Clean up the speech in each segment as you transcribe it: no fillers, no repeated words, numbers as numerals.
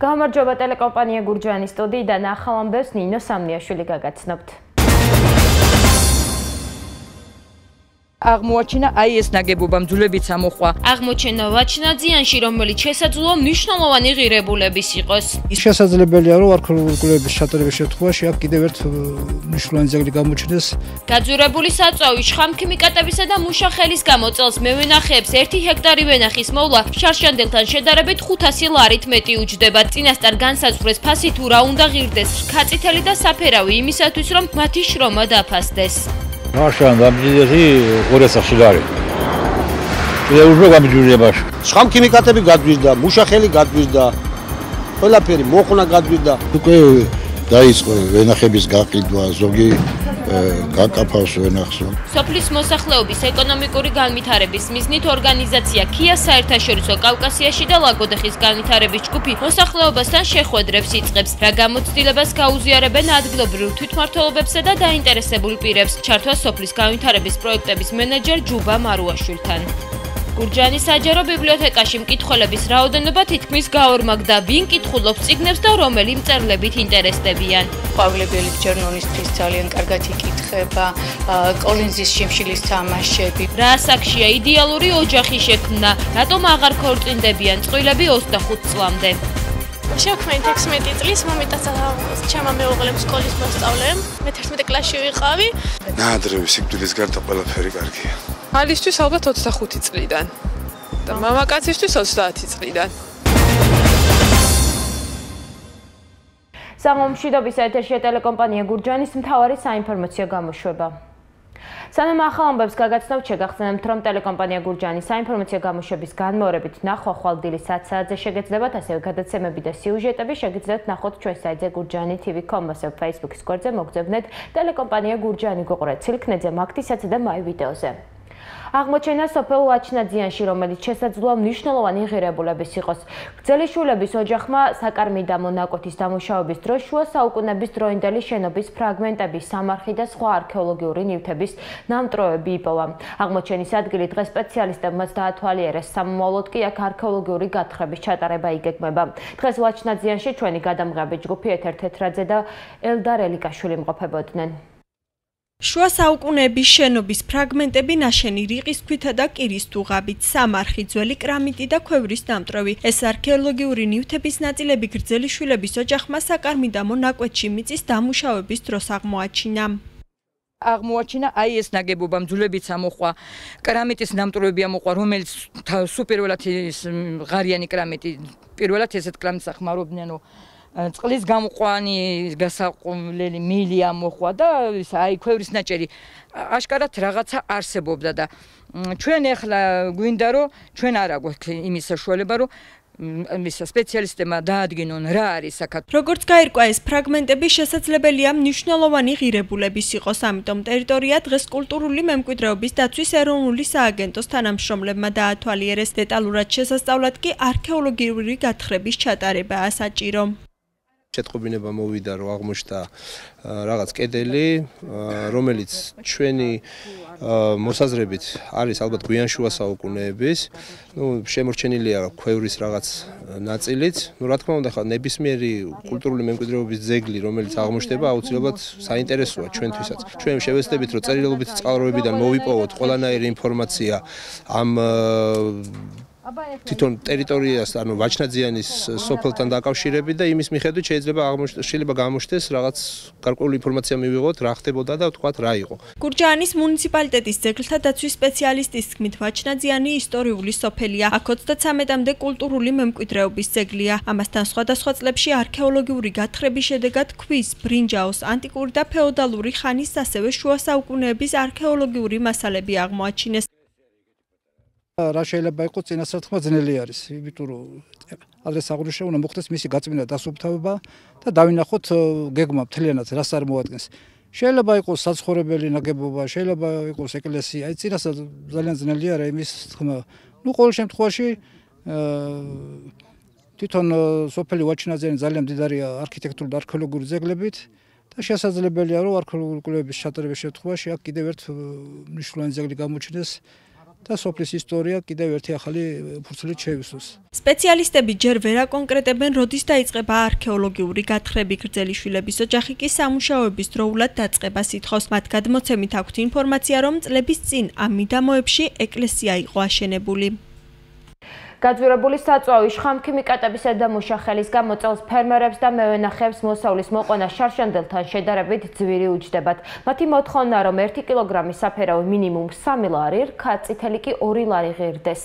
გამარჯობა ტელეკომპანია გურჯაანის სტუდიიდან ახალ ამბებს ნინო სამნიაშვილი გაგაცნობთ. აღმოაჩინა აი ეს ნაგებობა მძვლებიც ამოხვა. აღმოჩენა ვაჩნაძიანში, რომელიც შესაძლოა მნიშვნელოვანი ღირებულების იყოს. ის შესაძლებელია, რომ არქეოლოგიური კვლევების ჩატარების შემთხვევაში აქ კიდევ ერთ მნიშვნელოვანი ძეგლი გამოჩნდეს. გაძვირებული საწვავი, შხამქიმიკატებისა და მუშახელის გამო წელს მევენახეებს 1 ჰექტარი ვენახის მოვლა შარშანდელთან შედარებით 500 ლარით მეტი უჯდება. წინასწარ განსაზღვრეს ფასი თუ რა უნდა ღირდეს, რქაწითელი და საფერავი იმისათვის, რომ მათი შრომა დაფასდეს. Marșan, dar bine ori să șilare. E un joc am jurat. Șam chimicate gadvizda, mușaheli gadvizda. Ყველაფერი მოხუნა გადვიდა. უკვე დაიწყო ვენახების გაყიდვა, ზოგი გაკაფავს ვენახსო. სოფლის მოსახლეობის ეკონომიკური განვითარების მიზნით ორგანიზაცია KIA საერთაშორისო კავკასიაში და ლაგოდეხის განვითარების ჯგუფი მოსახლეობასთან შეხვედრებს იწყებს, რა გამოცდილებას გაუზიარებენ ადგილობრივ თვითმმართველობებსა და დაინტერესებულ პირებს. ჩართვა სოფლის განვითარების პროექტების მენეჯერ ჯუბა მარუაშვილთან. გურჯაანის საჯარო ბიბლიოთეკაში მკითხველების რაოდენობა თითქმის გაორმაგდა. ვინ კითხულობს წიგნებს და რომელი მწერლებით ინტერესდებიან. ყვავილებელი ჯერნალისტის ძალიან კარგად იკითხება, კოლინზის შიმშილის თამაშები. რა ასაკშია იდეალური ოჯახი შექმნა, რატომ აღარ ქორწინდებიან წყვილები 25 წლამდე. შექმნით 16 წლის მომიტაცა ჩემმა მეუღლემ სკოლის მოსწავლემ, მე 11 კლასში ვიყავი. ნაადრევი სიკვდილის გარდა ყველაფერი კარგია. ალისთვის ალბათ 25 წლიდან და მამაკაცისთვის 30 წლიდან. სამომშვიდობის ეთერშია ტელეკომპანია გურჯაანის მთავარი საინფორმაციო გამოშვება. სანამ ახალ ამბებს გაგაცნობთ, შეგახსენებთ, რომ ტელეკომპანია გურჯაანის საინფორმაციო გამოშვების განმეორებით ნახვა ხვალდილის 10 საათზე შეგეძლებათ, ასევე გადაცემები და სიუჟეტები შეგიძლიათ ნახოთ ჩვენ საიტზე gurjaani.tv.com, ასევე Facebook-ის გვერდზე მოგძებნეთ ტელეკომპანია გურჯაანი გუყურეთ ცილქნეძე, მაგთისაცე და მაი ვიდეოზე. აღმოჩენა სოფელ ვაჩნაძიანში, რომელიც შესაძლოა მნიშვნელოვანი ღირებულების იყოს. გრძელიშვილების ოჯახმა საკარმიდამო ნაკვეთის დამუშავების დროს შუა საუკუნეების დროინდელი შენობის ფრაგმენტები, სამარხი და სხვა არქეოლოგიური ნივთების ნამტვრევები იპოვა. აღმოჩენის ადგილი დღეს სპეციალისტებმაც დაათვალიერეს, სამომავლოდ კი აქ არქეოლოგიური გათხრების ჩატარება იგეგმება. დღეს ვაჩნაძიანში ჩვენი გადამღები ჯგუფი ეთერ თეთრაძე და ელდარ ელიკაშვილი იმყოფებოდნენ. შუა საუკუნეების შენობის ფრაგმენტები ნაშენი რიყის ქვითა და კირის დუღაბით, სამარხი, ძველი კრამიტი და ქვევრის ნამტვრევი. ეს არქეოლოგიური ნივთების ნაწილები გრძელიშვილების ოჯახმა საკარმიდამო ნაკვეთში მიწის დამუშავების დროს აღმოაჩინა. აღმოაჩინა აი ეს ნაგებობა მძვლებიც ამოხვა, კრამიტის ნამტვრევები ამოხვა, რომელიც სუპერველად ღარიანი კრამიტი, პირველად ესეთ კრამიტს ახმარობდნენ. წყლის გამოყვანი გასაყოლელი მილი ამოხვა და აი ქვევრის ნაჭერი აშკარად რაღაცა არსებობდა და ჩვენ ახლა გვინდა რომ ჩვენ არა გვაქვს იმის საშუალება რომ სპეციალისტებმა დაადგინონ რა არის საქართველოს. როგორც გაირკვა, ეს ფრაგმენტები შესაძლებელია მნიშვნელოვანი ღირებულების იყოს, ამიტომ ტერიტორია დღეს კულტურული მემკვიდრეობის დაცვის ეროვნული სააგენტოს თანამშრომლებმა დაათვალიერეს. დეტალურად შესასწავლად კი არქეოლოგიური გათხრების ჩატარებაა საჭირო. შეტყობინება მოვიდა, რომ აღმოჩნდა რაღაც კედელი, რომელიც ჩვენი მოსაზრებით არის ალბათ გვიან შუა საუკუნეების. შემორჩენილია ქვევრის რაღაც ნაწილიც. რა თქმა უნდა, ხა ნებისმიერი კულტურული მემკვიდრეობის ძეგლი, რომელიც აღმოჩნდება, აუცილებლად საინტერესოა ჩვენთვისაც. ჩვენ შევეცდებით, რომ წერილობითი წყაროებიდან მოვიპოვოთ ყველანაირი ინფორმაცია ამ თვითონ ტერიტორიას, ანუ ვაჩნაძიანის სოფელთან დაკავშირებით და იმის მიხედვით შეიძლება გამოჩნდეს რაღაც გარკვეული ინფორმაცია მივიღოთ, რა ხდებოდა და ვთქვათ რა იყო. გურჯაანის მუნიციპალიტეტის ძეგლთა დაცვის სპეციალისტის თქმით, ვაჩნაძიანი ისტორიული სოფელია. აქ 33-მდე კულტურული მემკვიდრეობის ძეგლია. ამასთან სხვადასხვა წლებში არქეოლოგიური გათხრების შედეგად ქვის, ბრინჯაოს, ანტიკური და ფეოდალური ხანის, ასევე შუა საუკუნეების არქეოლოგიური მასალები აღმოაჩინეს. რა შეიძლება იყოს წინასწარ ძნელი არის, იმიტომ რომ ადრეს აღნიშნე უნდა მოხდეს მისი გაწმინდა დასუფთავება და დავინახოთ გეგმა მთლიანად რას წარმოადგენს. შეიძლება იყოს საცხოვრებელი ნაგებობა, შეიძლება იყოს ეკლესია, აი წინასწარ ძალიან ძნელი არა იმის თქმა. ყოველ შემთხვევაში თვითონ სოფელი ვაჩნაძიანი ძალიან მდიდარი არქიტექტურული და არქეოლოგიური ძეგლებით და შესაძლებელია რომ არქეოლოგიური კვლევების ჩატარების შემთხვევაში აქ კიდევ ერთ მნიშვნელოვანი ძეგლი გამოჩნდეს. და სოფლის ისტორია კიდევ ერთი ახალი ფურცლით შევისვას. სპეციალისტები ჯერ ვერ აკონკრეტებენ, როდის დაიწყება არქეოლოგიური გათხრები. გრძელიშვილების ოჯახი კი სამუშაოების დროულად დაწყებას ითხოვს. მათ გადმოცემით აქვთ ინფორმაცია, რომ წლების წინ ამ მიდამოებში ეკლესია იყო აშენებული. გაძვირებული საწვავი შხამქიმიკატებისა და მუშახელის გამოწელს ფერმერებს და მევენახეებს მოსავლის მოყვანა შარშანდელთან შედარებით ძვირი უჯდებათ. მათი მოთხოვნა, რომ 1 კილოგრამის საფერავი მინიმუმ 3 ლარი, რქაწითელი კი 2 ლარი ღირდეს.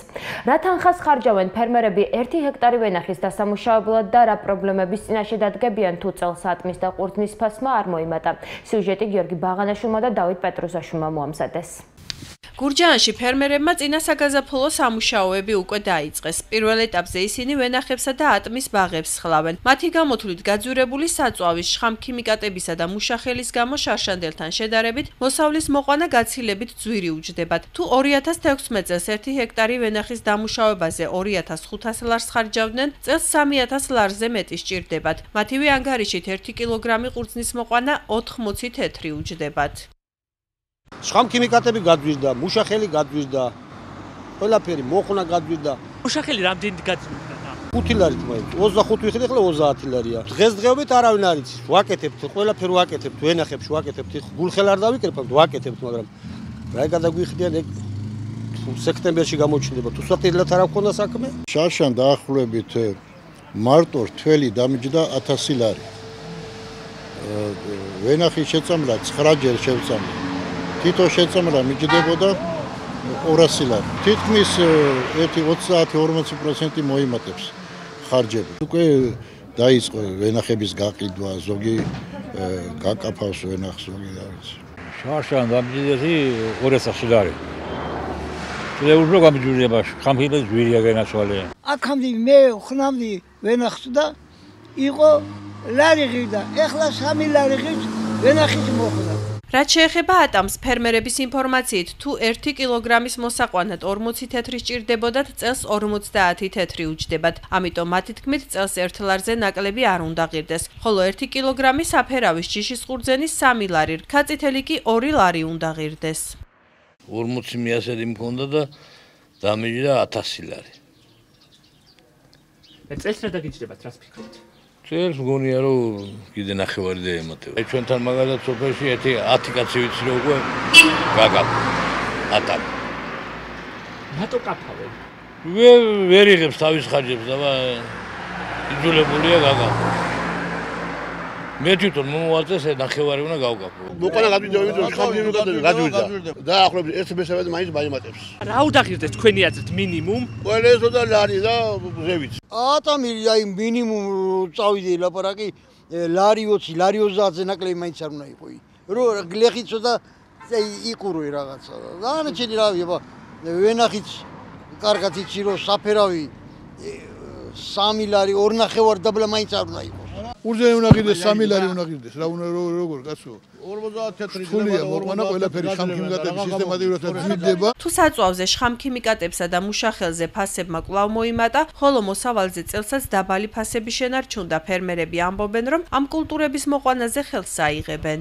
რა თანხას ხარჯავენ ფერმერები 1 ჰექტარი ვენახის დასამუშავებლად და რა პრობლემების წინაშე დადგებიან თუ წელს ატმის და ყურძნის ფასმა არ მოიმატა. სიუჟეტი გიორგი ბაღანაშვილმა და დავით პეტროზაშვილმა მოამზადეს. გურჯაანში ფერმერებმა წინა საგაზაფხულო სამუშაოები უკვე დაიწყეს. პირველ ეტაპზე ისინი ვენახებსა და ატმის ბაღებს ხლავენ. მათი გამოთვლით გაძვირებული საწვავის, შხამქიმიკატებისა და მუშახელის გამო შარშანდელთან შედარებით მოსავლის მოყვანა გაცილებით ძვირი უჯდებათ. თუ 2016 წელს 1 ჰექტარი ვენახის დამუშავებაზე 2500 ლარს ხარჯავდნენ, წელს 3000 ლარზე მეტი სჭირდებათ. მათივე ანგარიშით 1 კილოგრამი ყურძნის მოყვანა 80 თეთრი უჯდებათ. შხამქიმიკატები გადვირდა, მუშახელი გადვირდა, ყველაფერი მოხუნა გადვირდა. მუშახელი რამდენი გადვირდა? 5 ლარი თმაი, 25 ვიხდი, ახლა 30 ლარია. დღესდღეობით არავინ არ იცის, ვაკეთებთ, ყველაფერი ვაკეთებთ, ვენახებში ვაკეთებთ, გულხელ არ დავიკრებთ, ვაკეთებთ, მაგრამ რა გადაგვიხდიან ეგ სექტემბერში გამოჩნდება, თუ საწილად არ აქვს საქმე. შარშან დაახლოებით მარტო რთველი დამიჯდა 1000 ლარი. ვენახის შეწამლა 9 ჯერ შევწამლა. თითო შეწამლა მიჯდებოდა 200 ლარი. თითქმის 30-40% მოიმატებს ხარჯები. უკვე დაიწყო ვენახების გაყიდვა, ზოგი გაკაფავს ვენახს, ზოგი არის. შარშან დამჯდები 200 ლარი. და უფრო გამიჯურება, ხამხილებს ძვირია განაცვალე. აქამდე მე ხნამდი ვენახს და იყო ლარი ღირდა. ეხლა 3 ლარი ღირს ვენახის მოხდა. რაც შეეხება ატამს, ფერმერების ინფორმაციით, თუ 1 კილოგრამის მოსაყვანად 40 თეთრი სჭირდებოდათ, წელს 50 თეთრი უჯდებათ. ამიტომ მათი თქმით, წელს 1 ლარზე ნაკლები არ უნდა ღირდეს. ხოლო 1 კილოგრამი საფერავის ჯიშის ყურძენის 3 ლარი, რქაწითელი კი 2 ლარი უნდა ღირდეს. 40 მიასედი მქონდა და დამიჯდა 1000 ლარი. წელს რა დაგიჯდებათ, რას ფიქრობთ? წელს მგონია რომ კიდე ნახევარი დაემატება. ჩვენთან მაგალითად სოფელში 10 კაცი ვიცი რომ უკვე გაკაფ. ატამ. რატო კაფავენ? ვერ იღებს თავის ხარჯებს და იძულებულია გაკაფ. მე თვითონ მომვალწეს ნახევარი უნდა გავკაფო. მოყანა გადვიდა, შხამქიმიკატები გადვიდა. დაახლოებით 1 მესამედი მაინც მაიმატებს. რა უნდა ღირდეს თქვენი აზრით მინიმუმ? ყველასო და ლარი და ზევით. ატამი აი მინიმუმ წავიდი ლაპარაკი ლარი 20, ლარი 30-ზე ნაკლები მაინც არ უნდა იყო. რო გლეხით ცოტა იყურვე რაღაცა. დანარჩენი რავი, ვენახით კარგად იცი რომ საფერავი 3 ლარი 2.5 დაბლა მაინც არ უნდა იყოს. ყურძენი უნდა ღირდეს 3 ლარი უნდა ღირდეს. რა უნდა როგორ კაცო? 50 თეთრი ხულია მოყვანა ყველაფერი შხამქიმიკატების სისტემატიურად ძვირდება. თუ საწვავზე შხამქიმიკატებსა და მუშახელზე ფასებმა კვლავ მოიმატა, ხოლო მოსავალზე წელსაც დაბალი ფასები შენარჩუნდა. ფერმერები ამბობენ, რომ ამ კულტურების მოყვანაზე ხელს აიღებენ.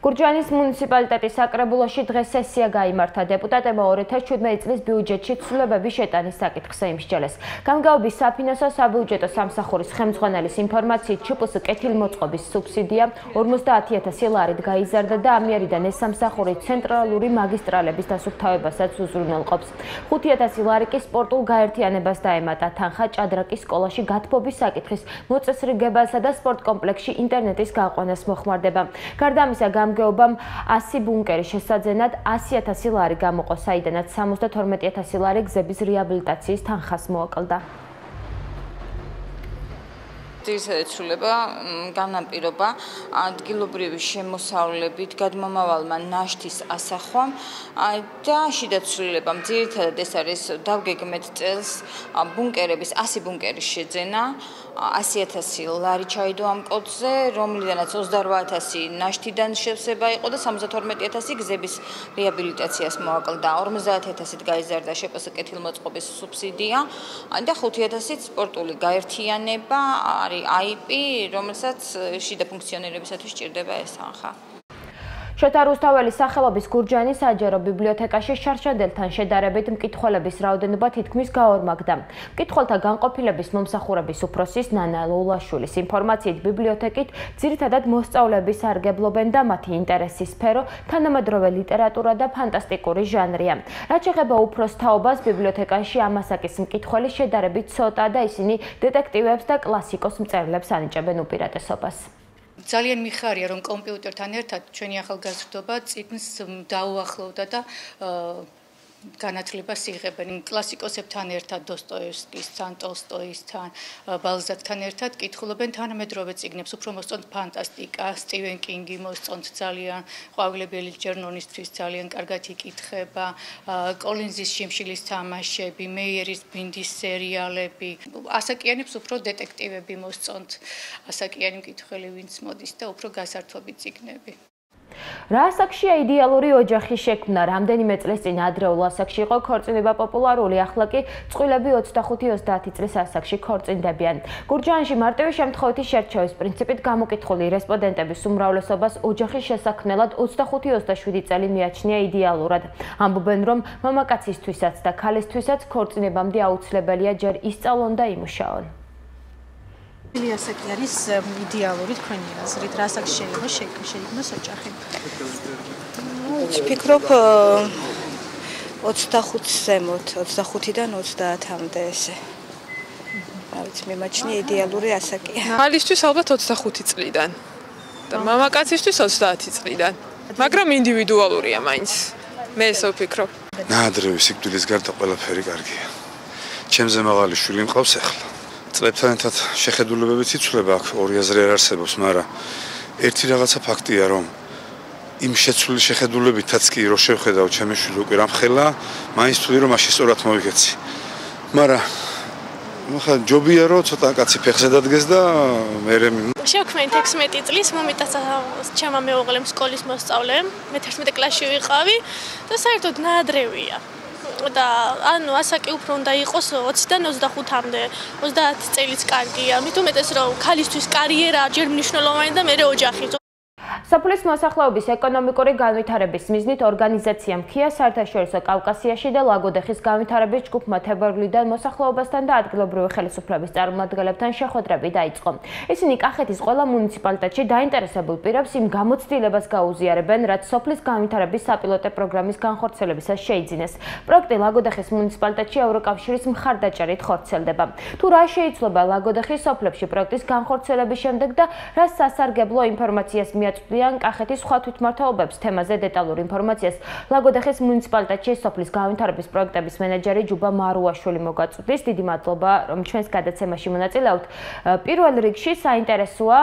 გურჯაანის მუნიციპალიტეტის საკრებულოში დღეს სესია გაიმართა. დეპუტატებმა 2017 წლის ბიუჯეტში ცვლილებების შეტანის საკითხს შეიმსჯელეს. გამგეობის საფინანსო საბიუჯეტო სამსახურის ხელმძღვანელის ინფორმაციით, ЧПС კეთილმოწყობის სუბსიდია 50000 ლარით გაიზარდა და ამიერიდან ეს სამსახური ცენტრალური მაგისტრალების დასუფთავებასაც უზრუნველყოფს. 5000 ლარი კი სპორტულ გაერთიანებას დაემატა. თანხა ჭადრაკის სკოლაში გათბობის საკითხის მოწესრიგებასა და სპორტ კომპლექსში ინტერნეტის გაყვანას მოხმარდება. გარდა ამისა, გამგეობამ 100 ბუნკერის შესაძენად 100000 ლარი გამოყო, საიდანაც 72000 ლარი გზების რეაბილიტაციის თანხას მოაკლდა. ძირითადად ცვლილება განაპირობა ადგილობრივი შემოსავლებით გადმომავალმა ნაშთის ასახვამ და შიდა ცვლილება ძირითადად ეს არის დავგეგმეთ წელს ბუნკერების 100 ბუნკერის შეძენა 100000 ლარი ჩაიდო ამ კოდზე, რომლიდანაც 28000 ნაშთიდან შევსება იყო და 72000 გზების რეაბილიტაციას მოაკლდა. 50000-ით გაიზარდა ЧПС კეთილმოწყობის სუბსიდია და 5000-ით სპორტული გაერთიანება არის IP, რომელსაც შიდა ფუნქციონერებისათვის სჭირდება ეს თანხა. შოთა რუსთაველის სახელობის გურჯაანის საჯარო ბიბლიოთეკაში შარშადელთან შედარებით მკითხველების რაოდენობა თითქმის გაორმაგდა. მკითხველთა განყოფილების მომსახურების უფროსის ნანა ლოულაშვილის ინფორმაციით ბიბლიოთეკით ძირითადად მოსწავლეები სარგებლობენ და მათი ინტერესის სფერო თანამედროვე ლიტერატურა და ფანტასტიკური ჟანრია. რაც შეეხება უფროს თაობას, ბიბლიოთეკაში ამასაკის მკითხველი შედარებით ცოტა და ისინი დეტექტივებს და კლასიკოს მწერლებს ანიჭებენ უპირატესობას. ძალიან მიხარია, რომ კომპიუტერთან ერთად ჩვენი ახალგაზრდობა წიგნს დაუახლოვდა და განათლებას იღებენ. კლასიკოსებთან ერთად დოსტოევსკისთან, ტოლსტოისთან, ბალზაკთან ერთად კითხულობენ თანამედროვე წიგნებს, უფრო მოსწონთ ფანტასტიკა, სტივენ კინგი მოსწონთ ძალიან, ყვავილებელი ჯერნონისთვის ძალიან კარგად იკითხება, კოლინზის შიმშილის თამაშები, მეიერის ბინდის სერიალები, ასაკიანებს უფრო დეტექტივები მოსწონთ, ასაკიანი მკითხველი ვინც მოდის და უფრო გასართობი წიგნები. რა ასაკშია იდეალური ოჯახის შექმნა? რამდენიმე წლის წინ ადრეულ ასაკში იყო ქორწინება პოპულარული, ახლა კი წყვილები 25-30 წლის ასაკში ქორწინდებიან. გურჯაანში მარტივი შემთხვევითი შერჩევის პრინციპით გამოკითხული რესპონდენტების უმრავლესობას ოჯახის შესაქმნელად 25-27 წელი მიაჩნია იდეალურად. ამბობენ, რომ მამაკაცისთვისაც და ქალისთვისაც ქორწინებამდე აუცილებელია ჯერ ისწავლონ და იმუშაონ. Ili ასაკი არის იდეალური თქვენი აზრით, რა ასაკში შეიძლება შეიქმნას ოჯახი? ვფიქრობ 25-ს ზემოთ, 25-დან 30-მდე ესე. რა ვიცი, მიმაჩნია იდეალური ასაკია. ხალისთვის ალბათ 25 წლიდან და მამაკაცისთვის 30 წლიდან. მაგრამ ინდივიდუალურია მაინც. მე ესე ვფიქრობ. ნაადრევი სიკვდილის გარდა ყველაფერი კარგია. ჩემზე მაღალი შვილი მყავს ახლა. წლებთან ერთად შეხედულებებიც იცვლება, აქ ორი აზრი არ არსებობს, მაგრამ ერთი რაღაცა ფაქტია, რომ იმ შეცვლილი შეხედულებითაც კი რო შევხედავ ჩემი შვილი უკვე რამხელა, მაინც თვლი რომ მაშინ სწორად მოვიქეცი. მაგრამ ხა ჯობია რომ ცოტა კაცი ფეხზე დადგეს და მერე შევქმნით 16 წლის მომიტაცა ჩემმა მეუღლემ სკოლის მოსწავლემ, მე 11 კლასში ვიყავი და საერთოდ ნაადრევია. და ანუ ასაკი უფრო უნდა იყოს 20-დან 25-მდე. 30 წელიც კარგია. მით უმეტეს რომ ქალისთვის კარიერა ჯერ მნიშვნელოვანი და მერე ოჯახი. სოფლის მოსახლეობის ეკონომიკური განვითარების მიზნით ორგანიზაცია მქია საერთაშორისო კავკასიაში და ლაგოდეხის განვითარების ჯგუფმა თებერვლიდან მოსახლეობასთან და ადგილობრივი ხელისუფლების წარმომადგენლებთან შეხვედრები დაიწყო. ისინი კახეთის ყველა მუნიციპალიტეტში დაინტერესებულ პირებს იმ გამოცდილებას გაუზიარებენ, რაც სოფლის განვითარების საპილოტო პროგრამის განხორციელებისას შეიძინეს. პროექტი ლაგოდეხის მუნიციპალიტეტში ევროკავშირის მხარდაჭერით ხორციელდება. თუ რა შეიცვლება ლაგოდეხის სოფლებში პროექტის განხორციელების შემდეგ და რა სასარგებლო ინფორმაციას მიაწვდიან კახეთის სხვა თვითმმართველობებს, თემაზე დეტალურ ინფორმაციას ლაგოდეხის მუნიციპალიტეტში სოფლის განვითარების პროექტების მენეჯერი ჯუბა მარუაშვილი მოგაწვდის. დიდი მადლობა, რომ ჩვენს გადაცემაში მონაწილეობთ. პირველ რიგში საინტერესოა,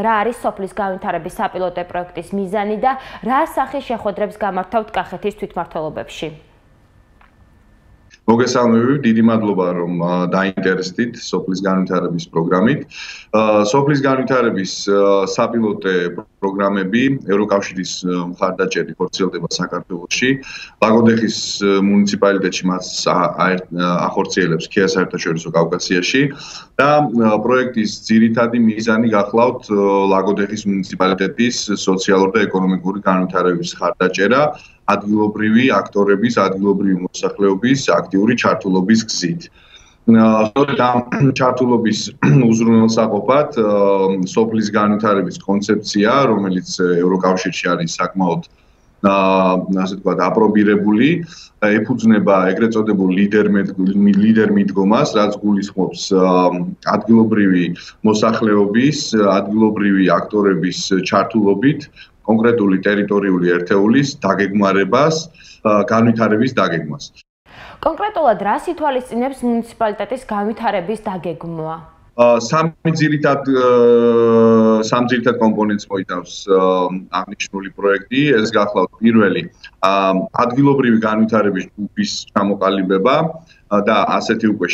რა არის სოფლის განვითარების საპილოტო პროექტის მიზანი და რა სახის შეხვედრებს გამართავთ კახეთის თვითმმართველობებში. მოგესალმებით, დიდი მადლობა რომ დაინტერესდით სოფლის განვითარების პროგრამით. სოფლის განვითარების საპილოტო პროგრამები ევროკავშირის მხარდაჭერით ხორციელდება საქართველოში. ლაგოდეხის მუნიციპალიტეტში მას ახორციელებს ქია საერთაშორისო კავკასიაში და პროექტის ძირითადი მიზანი გახლავთ ლაგოდეხის მუნიციპალიტეტის სოციალურ და ეკონომიკური განვითარების მხარდაჭერა ადგილობრივი აქტორების, ადგილობრივი მოსახლეობის აქტიური ჩართულობის გზით. სწორედ ამ ჩართულობის უზრუნველსაყოფად სოფლის განვითარების კონცეფცია, რომელიც ევროკავშირში არის საკმაოდ ასე ვთქვათ, აპრობირებული, ეფუძნება ეგრეთ წოდებულ ლიდერ მიდგომას, რაც გულისხმობს ადგილობრივი მოსახლეობის, ადგილობრივი აქტორების ჩართულობით კონკრეტული ტერიტორიული ერთეულის დაგეგმარებას, განვითარების დაგეგმას. კონკრეტულად რას ითვალისწინებს მუნიციპალიტეტის განვითარების დაგეგმვა? სამი ძირითად კომპონენტს მოიცავს აღნიშნული პროექტი. ეს გახლავთ პირველი ადგილობრივი განვითარების ჯგუფის ჩამოყალიბება და ასეთი უკვე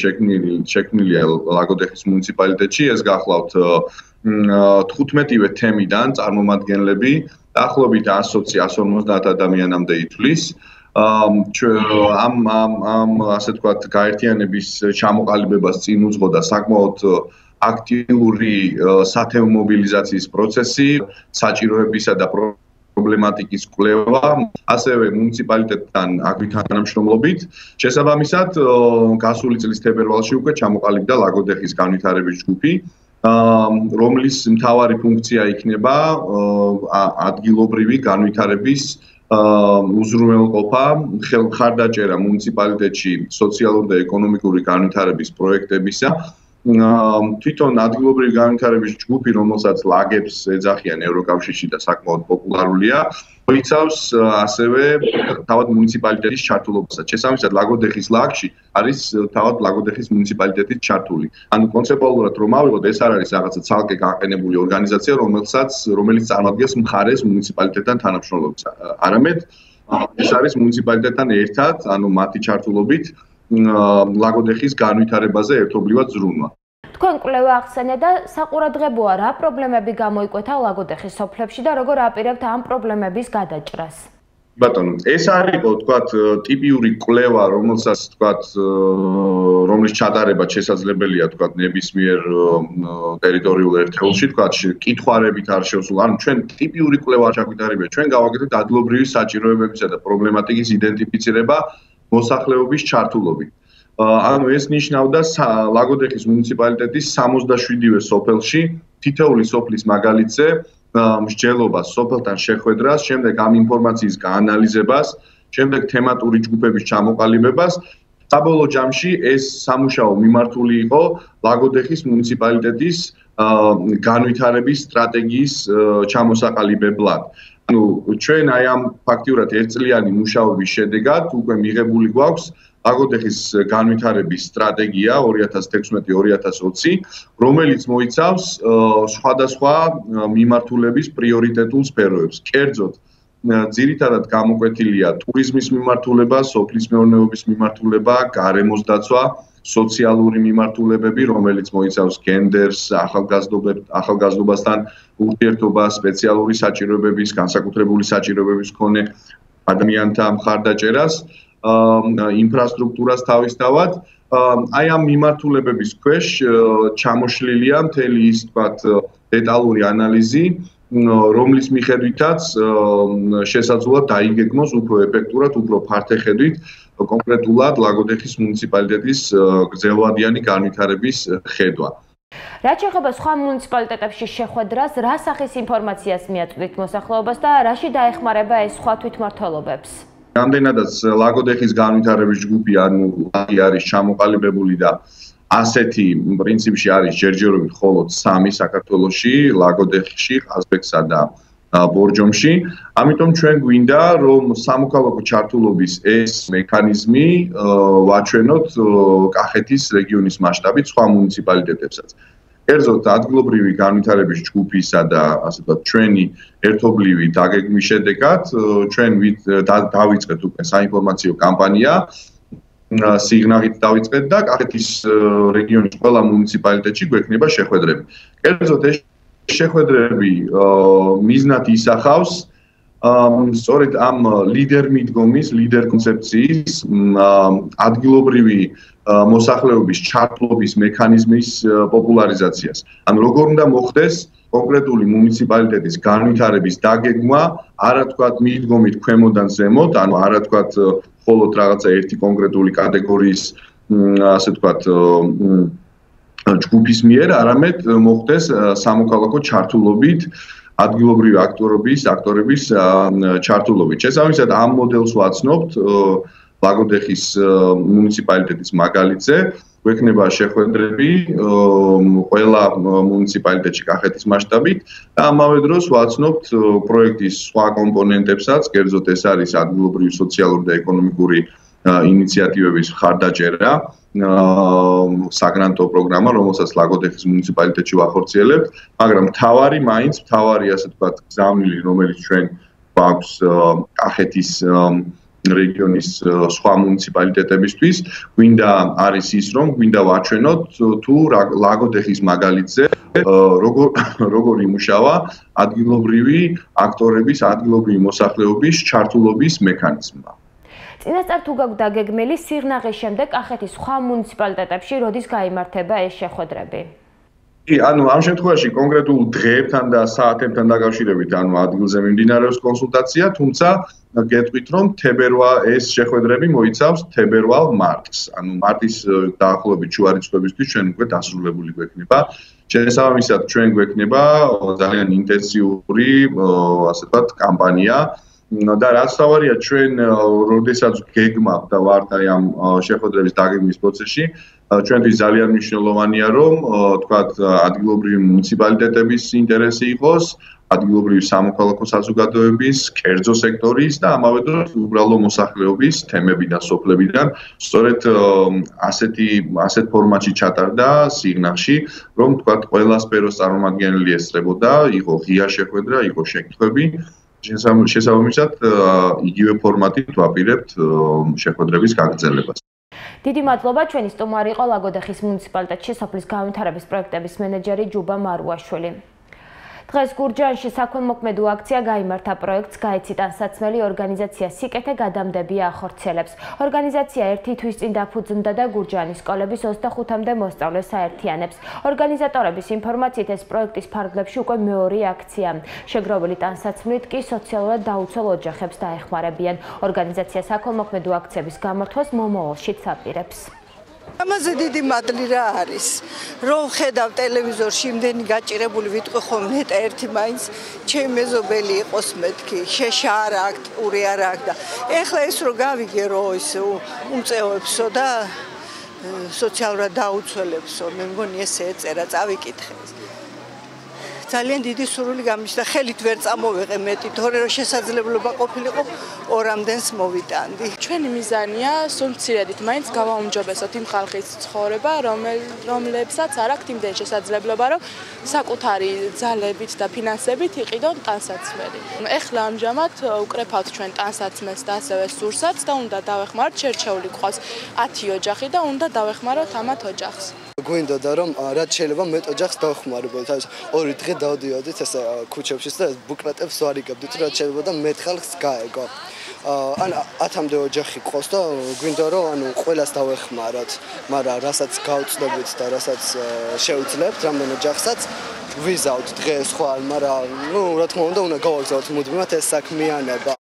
შექმნილია ლაგოდეხის მუნიციპალიტეტში. ეს გახლავთ 15-ვე თემიდან წარმომადგენლები, დაახლოებით 100-150 ადამიანამდე ითვლის. ამ ასე ვთქვათ, გაერთიანების ჩამოყალიბებას წინ უძღოდა საკმაოდ აქტიური სათემო მობილიზაციის პროცესი, საჭიროებისა და პრობლემატიკის კვლევა, ასევე მუნიციპალიტეტთან აქვთ თანამშრომლობით. შესაბამისად, გასული წლის თებერვალში უკვე ჩამოყალიბდა ლაგოდეხის განვითარების ჯგუფი, რომლის მთავარი ფუნქცია იქნება ადგილობრივი განვითარების უზრუნველყოფა, ხარდაჭერა მუნიციპალიტეტში სოციალური და ეკონომიკური განვითარების პროექტებისა. თვითონ ადგილობრივი განვითარების ჯგუფი, რომელსაც ლაგებს ეძახიან ევროკავშირში და საკმაოდ პოპულარულია, მოიცავს ასევე თავად მუნიციპალიტეტის ჩართულობასაც. შესაბამისად, ლაგოდეხის ლაგში არის თავად ლაგოდეხის მუნიციპალიტეტის ჩართული. ანუ კონცეპტუალურად რომ ავიღოთ, ეს არ არის რაღაცა ცალკე გაყენებული ორგანიზაცია, რომელიც წარმოადგენს მხარეს მუნიციპალიტეტთან თანამშრომლობას. არამედ ეს არის მუნიციპალიტეტთან ერთად, ანუ მათი ჩართულობით ლაგოდეხის განვითარებაზე ერთობლივად ზრუნვა. თქვენ კვლევა ახსენეთ და საყურადღებოა რა პრობლემები გამოიკვეთა ლაგოდეხის სოფლებში და როგორ აპირებთ ამ პრობლემების გადაჭრას? ბატონო, ეს არის თქვათ ტიპიური კვლევა, რომლის ჩატარება შესაძლებელია თქვათ ნებისმიერ ტერიტორიულ ერთეულში, თქვათ კითხვარებით არ შევსულ. ანუ ჩვენ ტიპიური კვლევა ჩაგვიტარებია, ჩვენ გავაკეთებთ ადგილობრივი საჭიროებებისა და პრობლემატიკის იდენტიფიცირება მოსახლეობის ჩართულობით. ანუ ეს ნიშნავდა ლაგოდეხის მუნიციპალიტეტის 67-ვე სოფელში თითოეული სოფლის მაგალითზე მსჯელობას, სოფელთან შეხვედრას, შემდეგ ამ ინფორმაციის გაანალიზებას, შემდეგ თემატური ჯგუფების ჩამოყალიბებას. საბოლოო ჯამში ეს სამუშაო მიმართული იყო ლაგოდეხის მუნიციპალიტეტის განვითარების სტრატეგიის ჩამოსაყალიბებლად. ანუ ჩვენ აი ამ ფაქტიურად ერთწლიანი მუშაობის შედეგად უკვე მიღებული გვაქვს ლაგოდეხის განვითარების სტრატეგია 2016-2020, რომელიც მოიცავს სხვადასხვა მიმართულების პრიორიტეტულ სფეროებს. კერძოდ, ძირითადად გამოკვეთილია ტურიზმის მიმართულება, სოფლის მეურნეობის მიმართულება, გარემოს დაცვა, სოციალური მიმართულებები, რომელიც მოიცავს გენდერს, ახალგაზრდობასთან ურთიერთობას, სპეციალური საჭიროებების, განსაკუთრებული საჭიროებების მქონე ადამიანთა მხარდაჭერას, ინფრასტრუქტურას თავისთავად. აი ამ მიმართულებების ქვეშ ჩამოშლილია მთელი ის თქვათ დეტალური ანალიზი, რომლის მიხედვითაც შესაძლოა დაიგეგმოს უფრო ეფექტურად, უფრო ფართეხედვით კონკრეტულად ლაგოდეხის მუნიციპალიტეტის გრძელვადიანი განვითარების ხედვა. რაც შეეხება სხვა მუნიციპალიტეტებში შეხვედრას, რა სახის ინფორმაციას მიაწვდით მოსახლეობას და რაში დაეხმარება ეს სხვა თვითმმართველობებს? რამდენადაც ლაგოდეხის განვითარების ჯგუფი არის ჩამოყალიბებული და ასეთი პრინციპში არის ჯერჯერობით მხოლოდ 3 საქართველოში, ლაგოდეხში, ყაზბეგსა და ბორჯომში. ამიტომ ჩვენ გვინდა რომ სამოქალაქო ჩართულობის ეს მექანიზმი ვაჩვენოთ კახეთის რეგიონის მასშტაბით სხვა მუნიციპალიტეტებსაც. კერძოდ ადგილობრივი განვითარების ჯგუფისა და ასე ვთქვათ ჩვენი ერთობლივი დაგეგმვის შედეგად ჩვენ დავიწყეთ უკვე საინფორმაციო კამპანია სიგნალით დავიწყეთ და კახეთის რეგიონის ყველა მუნიციპალიტეტში გვექნება შეხვედრები. კერძოდ ეს შეხვედრები მიზნად ისახავს სწორედ ამ ლიდერ მიდგომის, ლიდერ კონცეფციის ადგილობრივი მოსახლეობის ჩართულობის მექანიზმის პოპულარიზაციას. ანუ როგორ უნდა მოხდეს კონკრეტული მუნიციპალიტეტის განვითარების დაგეგმა, არა თქვათ მიდგომით ქვემოდან ზემოთ, ანუ არა თქვათ მხოლოდ რაღაცა ერთი კონკრეტული კატეგორიის ასე თქვათ ჯგუფის მიერ, არამედ მოხდეს სამოქალაქო ჩართულობით ადგილობრივი აქტორების ჩართულობით. შესაბამისად ამ მოდელს ვაცნობთ ლაგოდეხის მუნიციპალიტეტის მაგალითზე, გვექნება შეხვედრები ყველა მუნიციპალიტეტში კახეთის მასშტაბით და ამავე დროს ვაცნობთ პროექტის სხვა კომპონენტებსაც, კერძოდ ეს არის ადგილობრივი სოციალური და ეკონომიკური ინიციატივების მხარდაჭერა, საგრანტო პროგრამა, რომელსაც ლაგოდეხის მუნიციპალიტეტში ვახორციელებთ, მაგრამ მთავარი ასე ვთქვათ გზავნილი, რომელიც ჩვენ გვაქვს კახეთის რეგიონის სხვა მუნიციპალიტეტებისთვის, გვინდა არის ის, რომ გვინდა ვაჩვენოთ თუ ლაგოდეხის მაგალითზე როგორ იმუშავა ადგილობრივი აქტორების, ადგილობრივი მოსახლეობის ჩართულობის მექანიზმი. წინასწარ თუ გაგვთ დაგეგმილი სიღნაღის შემდეგ კახეთის სხვა მუნიციპალიტეტებში როდის გაიმართება ეს შეხვედრები? ანუ ამ შემთხვევაში კონკრეტულ დღეებთან და საათებთან დაკავშირებით ანუ ადგილზე მიმდინარეობს კონსულტაცია, თუმცა გეტყვით რომ ეს შეხვედრები მოიცავს თებერვალ-მარტს. ანუ მარტის დაახლოებით ჯუარი წლებისთვის ჩვენ უკვე დასრულებული გვექნება. შესაბამისად ჩვენ გვექნება ძალიან ინტენსიური ასე ვთქვათ კამპანია და რაც თავარია ჩვენ როდესაც გეგმავთ და ვართ აი ამ შეხვედრების დაგეგმვის პროცესში ჩვენთვის ძალიან მნიშვნელოვანია რომ თქვათ ადგილობრივი მუნიციპალიტეტების ინტერესი იყოს ადგილობრივი სამოქალაქო საზოგადოების, კერძო სექტორის და ამავე დროს უბრალო მოსახლეობის თემებიდან, სოფლებიდან სწორედ ასეთ ფორმატში ჩატარდა სიგნალში, რომ თქვათ ყველა სფეროს წარმომადგენელი ესწრებოდა, იყო ღია შეხვედრა, იყო შეკითხვები. შესაბამისად, იგივე ფორმატით ვაპირებთ შეხვედრების გაგრძელებას. დიდი მადლობა, ჩვენი სტუმარი იყო ლაგოდეხის მუნიციპალიტეტში სოფლის განვითარების პროექტების მენეჯერი ჯუბა მარუაშვილი. დღეს გურჯაანში საქველმოქმედო აქცია გაიმართა პროექტს გაიცი ტანსაცმელი ორგანიზაცია სიკეთე გადამდებია ახორციელებს. ორგანიზაცია ერთი თვის წინ დაფუძნდა და გურჯაანის სკოლების 25-მდე მოსწავლეს აერთიანებს. ორგანიზატორების ინფორმაციით ეს პროექტის ფარგლებში უკვე მეორე აქცია. შეგროვილი ტანსაცმლით კი სოციალურად დაუცველ ოჯახებს დაეხმარებიან. ორგანიზაცია საქველმოქმედო აქციების გამართვას მომავალშიც აპირებს. ამაზე დიდი მადლი რა არის რომ ხედავ ტელევიზორში იმდენი გაჭირებული ვიტყვი ხომ ნეტა ერთი მაინც ჩემი მეზობელი იყოს მეთქი შეშა არ აქვს ური არ აქვს და ეხლა ეს რო გავიგე რომ ის უმწეოებსო და სოციალურად დაუცველებსო მე მგონი ესე ეწერა წავიკითხე ძალიან დიდი სურვილი გამიშდა ხელით ვერ წამოვეყე მეტი თორე რომ შესაძლებლობა ყოფილიყო ორამდენს მოვიტანდი. ჩვენი მიზანია სულ მცირედით მაინც გავაუმჯობესოთ იმ ხალხის ცხოვრება, რომლებსაც არ აქვთ იმდენ შესაძლებლობა, რომ საკუთარი ძალებით და ფინანსებით იყიდონ ტანსაცმელი. ეხლა ამჟამად უკრეფავთ ჩვენ ტანსაცმელს და ასევე სურსაც და უნდა დავეხმაროთ შერჩეული ყავს 10 ოჯახი და უნდა დავეხმაროთ ამათ ოჯახს. გვინდოდა რომ რაც შეიძლება მეტ ოჯახს დავხმარებოდით. აი ორი დღე დავდიოდით ესე ქუჩებში და ბუკლეტებს ვარიგებდით რაც შეიძლება და მეტ ხალხს გაეგო. ან 10-მდე ოჯახი ყავს და გვინდა რომ ანუ ყველას დავეხმაროთ, მაგრამ რასაც გავწდებით და რასაც შევძლებთ რამდენ ოჯახსაც ვიზავთ დღეს ხვალ, მაგრამ ნუ რა თქმა უნდა გავაგზავნოთ მუდმივად ეს საქმიანობა.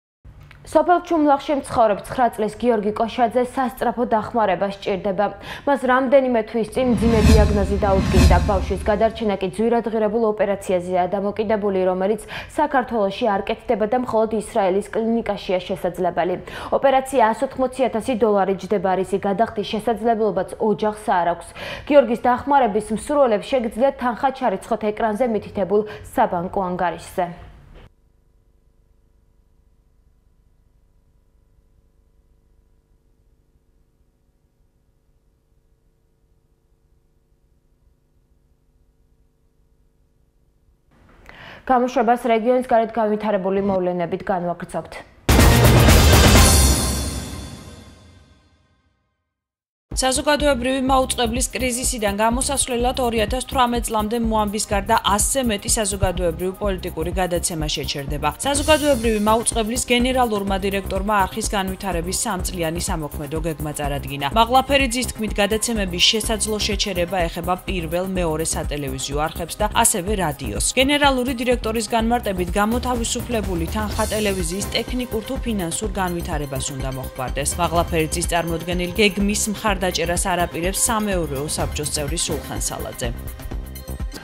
სოფელ ჩუმლახში მცხოვრებ 9 წლის გიორგი კოშაძე სასწრაფო დახმარება სჭირდება. მას რამდენიმე თვის წინ მძიმე დიაგნოზი დაუდგინდა. ბავშვის გადარჩენა კი ძვირადღირებულ ოპერაციაზეა დამოკიდებული, რომელიც საქართველოში არ კეთდება და მხოლოდ ისრაელის კლინიკაშია შესაძლებელი. ოპერაცია $180,000 ჯდება, რისი გადახდის შესაძლებლობაც ოჯახს არ აქვს. გიორგის დახმარების მსურველებს შეგიძლიათ თანხა ჩარიცხოთ ეკრანზე მითითებულ საბანკო ანგარიშზე. გამოშვებას რეგიონის გარეთ განვითარებული მოვლენებით განვაგრძობთ. საზოგადოებრივი მაუწყებლის კრიზისიდან გამოსასვლელად 2018 წლამდე მოამბის გარდა 100-ზე მეტი საზოგადოებრივი პოლიტიკური გადაცემა შეჩერდება. საზოგადოებრივი მაუწყებლის გენერალურმა დირექტორმა არხის განვითარების 3-წლიანი სამოქმედო გეგმა წარადგინა. მაღლაფერიძის თქმით, გადაცემების შესაძლო შეჩერება ეხება პირველ, მეორე სატელევიზიო არხებს და ასევე რადიოს. გენერალური დირექტორის განმარტებით, გამოთავისუფლებული თანხა ტელევიზიის ტექნიკურ თუ ფინანსურ განვითარებას უნდა მოხმარდეს. მაღლაფერიძის წარმოდგენილი გეგმის მხარდაჭერას არაპირებს სამეურვეო საბჭოს წევრი სულხან სალაძე.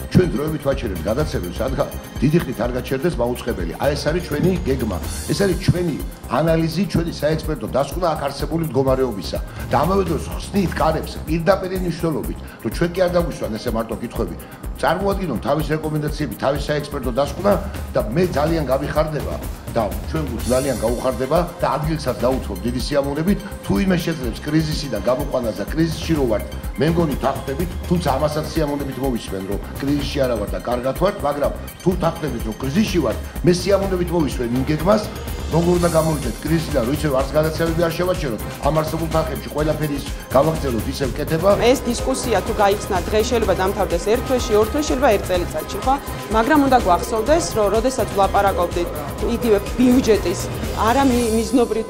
ჩვენ დროებით ვაჩერებთ გადაცემებს, რადგან დიდი ხნით არ გაჩერდეს მაუწყებელი. აი ეს არის ჩვენი გეგმა. ეს არის ჩვენი ანალიზი, ჩვენი საექსპერტო დასკვნა აქ არსებული მდგომარეობისა. და ამავე დროს ხსნით კარებს პირდაპირ მნიშვნელობით, რომ ჩვენ კი არ დაგვისვან ესე მარტო კითხვები. წარმოადგინოთ თავის რეკომენდაციები, თავის საექსპერტო დასკვნა და მე ძალიან გავიხარდება და ჩვენ ძალიან გავუხარდება და ადგილსაც დაუთმობ დიდი სიამოვნებით, თუ იმე შეძლებს კრიზისიდან გამოყვანას და კრიზისში რო ვართ, მე მგონი თახტებით, თუმცა ამასაც სიამოვნებით მოვისმენ, რომ კრიზისში არა ვარ და კარგად ვარ, მაგრამ თუ თახტებით რომ კრიზისში ვარ, მე სიამოვნებით მოვისმენ იმ გეგმას, როგორ უნდა გამოვიდეთ კრიზისიდან, რომ ისევ არც გადაცემები არ შევაჩეროთ, ამ არსებულ თანხებში ყველაფერი გავაგრძელოთ ისევ კეთება. ეს დისკუსია თუ გაიხსნა დღეს შეიძლება დამთავრდეს ერთ თვეში, ორ თვეში, შეიძლება ერთ წელიწადში, ხო? მაგრამ უნდა გვახსოვდეს, რომ როდესაც ვლაპარაკობდით იგივე ბიუჯეტის არა მიზნობრივ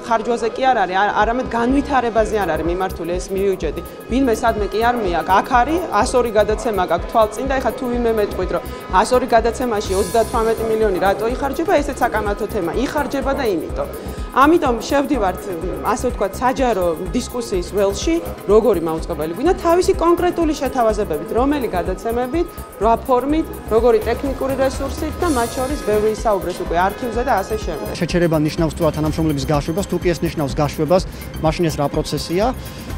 ხარჯვაზე კი არ არის, არამედ განვითარებაზე არ არის მიმართული ეს ბიუჯეტი. ვინმე სადმე კი არ მიაქვს, აქ არის 102 გადაცემა გაქვს თვალწინ და ეხლა თუ ვინმე მეტყვით, რომ 102 გადაცემაში 38 მილიონი რატო იხარჯება, ესეც საკამათო თემა. იხარჯება და იმიტომ. ამიტომ შევდივართ, ასე ვთქვათ, საჯარო დისკუსიის ველში, როგორი მაუწყებელი გვინდა თავისი კონკრეტული შეთავაზებებით, რომელი გადაცემებით, რა ფორმით, როგორი ტექნიკური რესურსით და მათ შორის ბევრი ისაუბრეს უკვე არქივზე და ასე შემდეგ. შეჩერება ნიშნავს თუ თანამშრომლების გაშვებას, თუ კი ეს ნიშნავს გაშვებას, მაშინ ეს რა პროცესია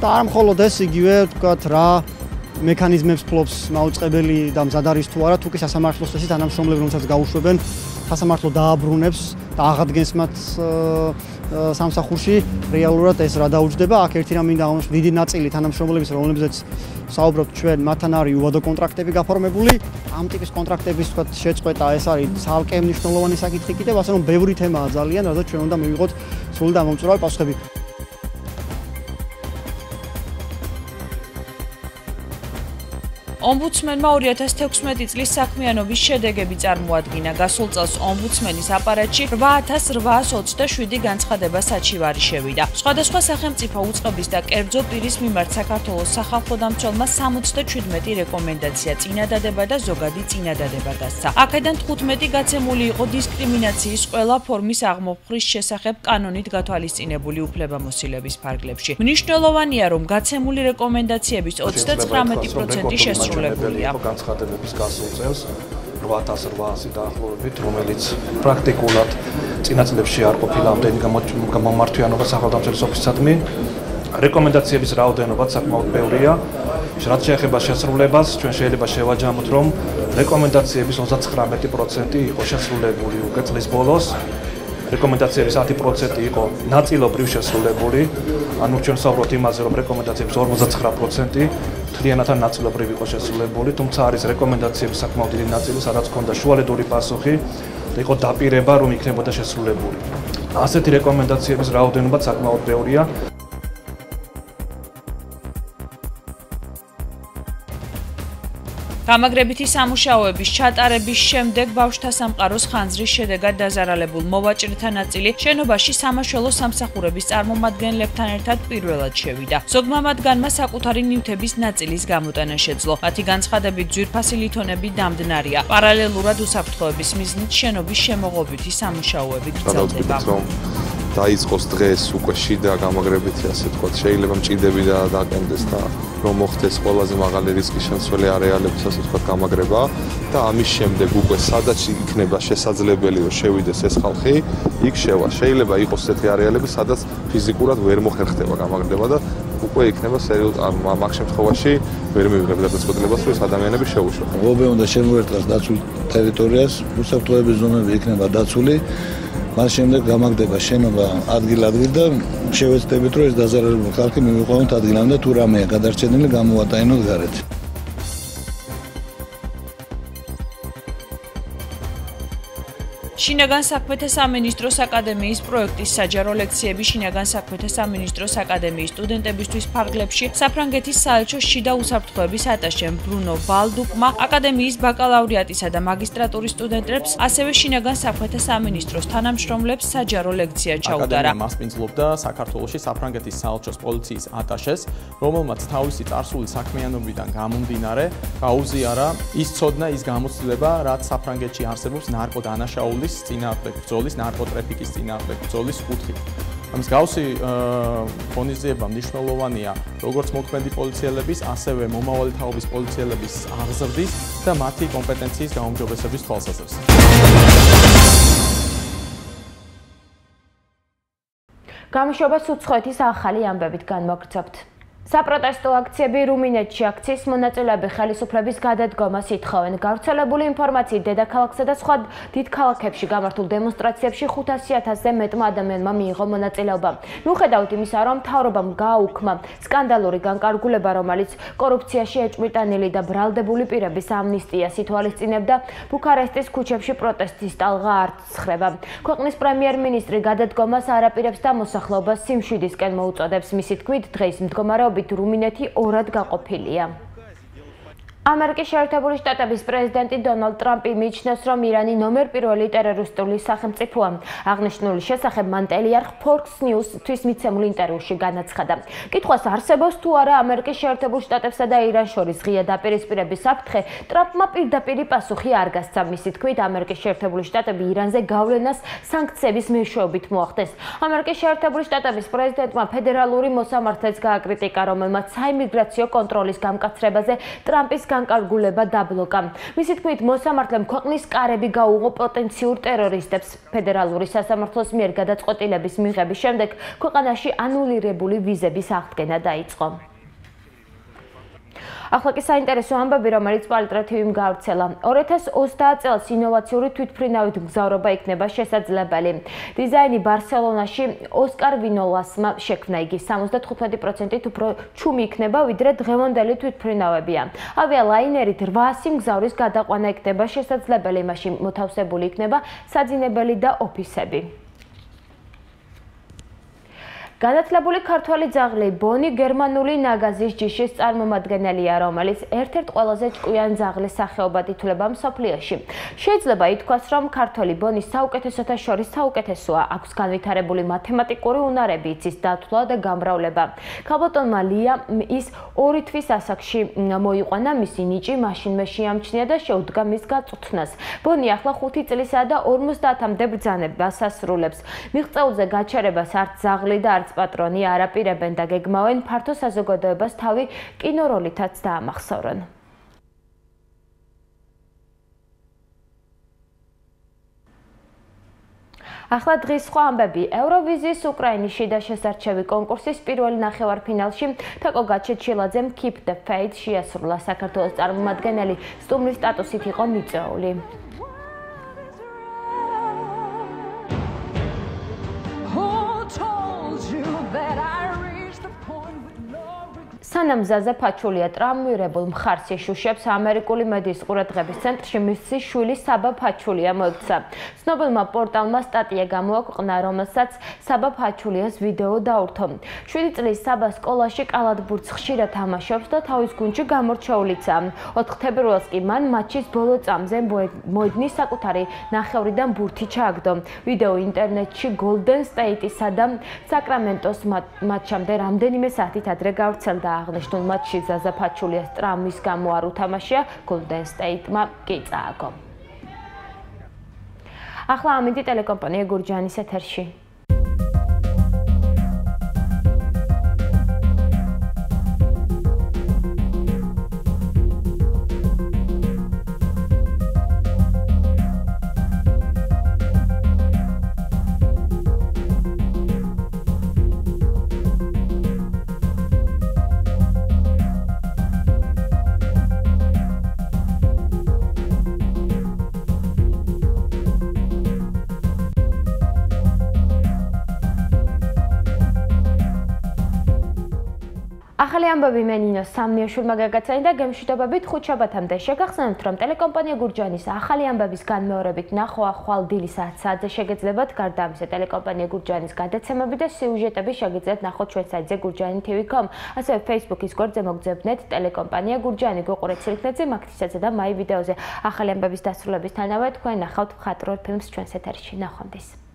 და არ მხოლოდ ეს იგივე ვთქვათ რა მექანიზმებს ფლობს მაუწყებელი და მზად არის თუ არა, თუ კი სასამართლოს წესი თანამშრომლები რომელსაც გაუშვებენ, სასამართლო დააბრუნებს და აღადგენს მათ სამსახურში რეალურად ეს რა დაუჯდება. აქ ერთი რამ მინდა აღნიშნოს, დიდი ნაწილი თანამშრომლების, რომლებზეც საუბრობთ ჩვენ, მათთან არის უვადო კონტრაქტები გაფორმებული. ამ ტიპის კონტრაქტების ვთქვათ შეწყვეტა ეს არის ცალკე მნიშვნელოვანი საკითხი კიდევ, ასე რომ ბევრი თემაა ძალიან, რადგან ჩვენ უნდა მივიღოთ სრული და მომწვრავი პასუხები. ომბუდსმენმა 2016 წლის საქმიანობის შედეგები წარმოადგინა. გასულ წელს ომბუდსმენის აპარატში 8827 განცხადება საჩივარი შევიდა. სხვადასხვა სახელმწიფო უწყების და კერძო პირის მიმართ საქართველოს სახალხო დამცველმა 77 რეკომენდაცია წინადადება და ზოგადი წინადადება დასცა. აქედან 15 გაცემული იყო დისკრიმინაციის ყველა ფორმის აღმოფხრის შესახებ კანონით გათვალისწინებული უფლებამოსილების ფარგლებში. მნიშვნელოვანია, რომ გაცემული რეკომენდაციების 39% შესრულებულია. განცხადებების გასულ წელს 8800 დაახლოებით, რომელიც პრაქტიკულად წინა წლებში არ ყოფილა ამდენი გამომართვიანობა სახელმწიფოს ოფისადმი. რეკომენდაციების რაოდენობაც საკმაოდ ბევრია. რაც შეეხება შესრულებას, ჩვენ შეიძლება შევაჯამოთ, რომ რეკომენდაციების 39% იყო შესრულებული უკვე წლის ბოლოს. რეკომენდაციების 10% იყო ნაწილობრივ შესრულებული. ანუ ჩვენ საუბრობთ იმაზე, რომ რეკომენდაციების 59% მთლიანად ნაწილობრივ იყო შესრულებული, თუმცა არის რეკომენდაციების საკმაოდ დიდი ნაწილი, სადაც ჰქონდა შუალედური პასუხი და იყო დაპირება, რომ იქნებოდა შესრულებული. ასეთი რეკომენდაციების რაოდენობაც საკმაოდ ბევრია. გამაგრებითი სამუშაოების ჩატარების შემდეგ ბავშვთა სამყაროს ხანძრის შედეგად დაზარალებულ მოვაჭრეთა ნაწილი შენობაში სამაშველო სამსახურების წარმომადგენლებთან ერთად პირველად შევიდა. ზოგმა მათგანმა საკუთარი ნივთების ნაწილის გამოტანა შეძლო. მათი განცხადებით ძვირფასი ლითონები დამდნარია. პარალელურად უსაფრთხოების მიზნით შენობის შემოღობითი სამუშაოები გრძელდება. დაიწყოს დღეს უკვე შიდა გამაგრებითი, ასე ვთქვათ, შეიძლება მჭიდები და დაკენდეს და რომ მოხდეს ყველაზე მაღალი რისკის შემცველი არეალების, ასე ვთქვათ, გამაგრება და ამის შემდეგ უკვე სადაც იქნება შესაძლებელი რომ შევიდეს ეს ხალხი, იქ შევა. შეიძლება იყოს ესეთი არეალები, სადაც ფიზიკურად ვერ მოხერხდება გამაგრება და უკვე იქნება მაგ შემთხვევაში ვერ მივიღებ გადაწყვეტილებას, რომ ეს ადამიანები შეუშვათ. ღობე უნდა შემოერტყას დაცულ ტერიტორიას, უსაფრთხოების ზონები იქნება დაცული. მას შემდეგ გამაგდება შენობა ადგილ-ადგილ და შევეცდებით, რომ ეს დაზარალებული ხალხი მივიყვანოთ ადგილამდე და თუ რამეა გადარჩენილი გამოვატაინოთ გარეთ. შინაგან საქმეთა სამინისტროს აკადემიის პროექტის საჯარო ლექციები შინაგან საქმეთა სამინისტროს აკადემიის სტუდენტებისთვის ფარგლებში საფრანგეთის საელჩოს შიდა უსაფრთხოების ატაშემ ბრუნო ვალდუკმა აკადემიის ბაკალავრიატისა და მაგისტრატურის სტუდენტებს, ასევე შინაგან საქმეთა სამინისტროს თანამშრომლებს საჯარო ლექცია ჩაუტარა. აკადემია მასპინძლობდა საქართველოში საფრანგეთის საელჩოს პოლიციის ატაშეს, რომელმაც თავისი წარსული საქმიანობიდან გამომდინარე გაუზიარა ის ცოდნა, ის გამოცდილება, რაც საფრანგეთში არსებობს ნარკოდანაშაულის წინააღმდეგ ბრძოლის, ნარკოტრაფიკის წინააღმდეგ ბრძოლის კუთხით. ამის გავსი ღონისძიება მნიშვნელოვანია როგორც მოქმედი პოლიციელების, ასევე მომავალი თაობის პოლიციელების აღზრდის და მათი კომპეტენციის გაუმჯობესების თვალსაზრისით. გამოშვებას უცხოეთის ახალი ამბებით განმოგრძობთ. საპროტესტო აქციები რუმინეთში აქციის მონაწილეები ხელისუფლების გადადგომას ითხოვენ. გავრცელებული ინფორმაციით დედაქალაქსა და სხვა დიდ ქალაქებში გამართულ დემონსტრაციებში 500,000-ზე მეტმა ადამიანმა მიიღო მონაწილეობა. მიუხედავად იმისა, რომ მთავრობამ გააუქმა სკანდალური განკარგულება, რომელიც კორუფციაში ეჭვმიტანილი და ბრალდებული პირების ამნისტიას ითვალისწინებდა, ბუქარესტის ქუჩებში პროტესტის ტალღა არ ცხრება. ქვეყნის პრემიერ-მინისტრი გადადგომას არ აპირებს და მოსახლეობას სიმშვიდისკენ მოუწოდებს. მისი თქმით, დღეს მდგომარეობა რუმინეთი ორად გაყოფილია. ამერიკის შეერთებული შტატების პრეზიდენტი დონალდ ტრამპი მიიჩნევს, რომ ირანი ნომერ პირველი ტერორისტული სახელმწიფოა. აღნიშნული შესახებ მან ტელეარხ Fox News-თვის მიცემულ ინტერვიუში განაცხადა. კითხვას არსებობს თუ არა ამერიკის შეერთებულ შტატებსა და ირანს შორის ღია დაპირისპირების საფრთხე, ტრამპმა პირდაპირი პასუხი არ გასცა. მისი თქმით, ამერიკის შეერთებული შტატები ირანზე გავლენას სანქციების მეშვეობით მოახდენს. ამერიკის შეერთებული შტატების პრეზიდენტმა ფედერალური მოსამართლეც გააკრიტიკა, რომელმაც საიმიგრაციო კონტროლის გამკაცრებაზე ტრამპის განკარგულება დაბლოკა. მისი თქმით, მოსამართლემ ქვეყნის კარები გაუღო პოტენციურ ტერორისტებს. ფედერალური სასამართლოს მიერ გადაწყვეტილების მიღების შემდეგ ქვეყანაში ანულირებული ვიზების აღდგენა დაიწყო. ახლა კი საინტერესო ამბები, რომელიც პალტრა TV-მ გავრცელა. 2030 წელს ინოვაციური თვითმფრინავით მგზავრობა იქნება შესაძლებელი. დიზაინი ბარსელონაში ოსკარ ვინოლასმა შექმნა. იგი 75%-ით უფრო ჩუმი იქნება, ვიდრე დღევანდელი თვითმფრინავებია. ავიალაინერით 800 მგზავრის გადაყვანა იქნება შესაძლებელი, მაშინ მოთავსებული იქნება საძინებელი და ოფისები. განათლებული ქართველი ძაღლი ბონი გერმანული ნაგაზის ჯიშის წარმომადგენელია, რომელიც ერთ-ერთ ყველაზე ჭკვიან ძაღლის სახეობად ითვლება მსოფლიოში. შეიძლება ითქვას, რომ ქართველი ბონი საუკეთესოთა შორის საუკეთესოა. აქვს განვითარებული მათემატიკური უნარები, იცის დათვლა და გამრავლება. ქალბატონმა ლიამ ის 2 თვის ასაკში მოიყვანა, მისი ნიჭი მაშინვე შეამჩნია და შეუდგა მის გაწვრთნას. ბონი ახლა 5 წლისაა და 50-მდე ბრძანებას ასრულებს. მიღწეულზე გაჩერებას არც ძაღლი და პატრონი არ აპირებენ და გეგმავენ ფართო საზოგადოებას თავი კინოროლითაც დაამახსოვრონ. ახლა დღის სხვა ამბები. ევროვიზიის უკრაინის შიდა შესარჩევი კონკურსის პირველი ნახევარფინალში თაკო გაჩეჩილაძემ Keep the Faith შეასრულა. საქართველოს წარმომადგენელი სტუმრის სტატუსით იყო მიწვეული. სანამ ზაზა ფაჩულია ტრამვირებულ მხარს იშუშებს, ამერიკული მედიის ყურადღების ცენტრში მისი შვილი საბა ფაჩულია მოექცა. ცნობილმა პორტალმა სტატია გამოაქვეყნა, რომელსაც საბა ფაჩულიას ვიდეო დაურთო. 7 წლის საბა სკოლაში კალათბურთს ხშირად თამაშობს და თავის გუნდში გამორჩეულიცაა. 4 თებერვალს კი მან მატჩის ბოლო წამზე მოედნის საკუთარი ნახევრიდან ბურთი ჩააგდო. ვიდეო ინტერნეტში Golden State-ისა და საკრამენტოს მატჩამდე რამდენიმე საათით ადრე გავრცელდა. აღნიშნულ მატჩში ზაზა ფაჩულიას ტრამვის გამო არ უთამაშია, Golden State-მა კი წააგო. ახლა ამინდი ტელეკომპანია გურჯაანის ეთერში. ახალი ამბები მე ნინო სამნიაშვილმა გაგაცანი და გემშვიდობებით ხუთშაბათამდე. შეგახსენებთ, რომ ტელეკომპანია გურჯაანის ახალი ამბების განმეორებით ნახვა ხვალ დილის 10 საათზე შეგეძლებათ. გარდა ამისა, ტელეკომპანია გურჯაანის გადაცემები და სიუჟეტები შეგიძლიათ ნახოთ ჩვენ საიტზე gurjaani.tv.com. ასევე Facebook-ის გვერდზე მოგძებნეთ ტელეკომპანია გურჯაანი გოყურეთ სილქნეზე, მაგთისაზე და მაი ვიდეოზე. ახალი ამბების დასრულებისთანავე თქვენ ნახავთ მხატვრულ ფილმს ჩვენს ეთერში. ნახვამდის.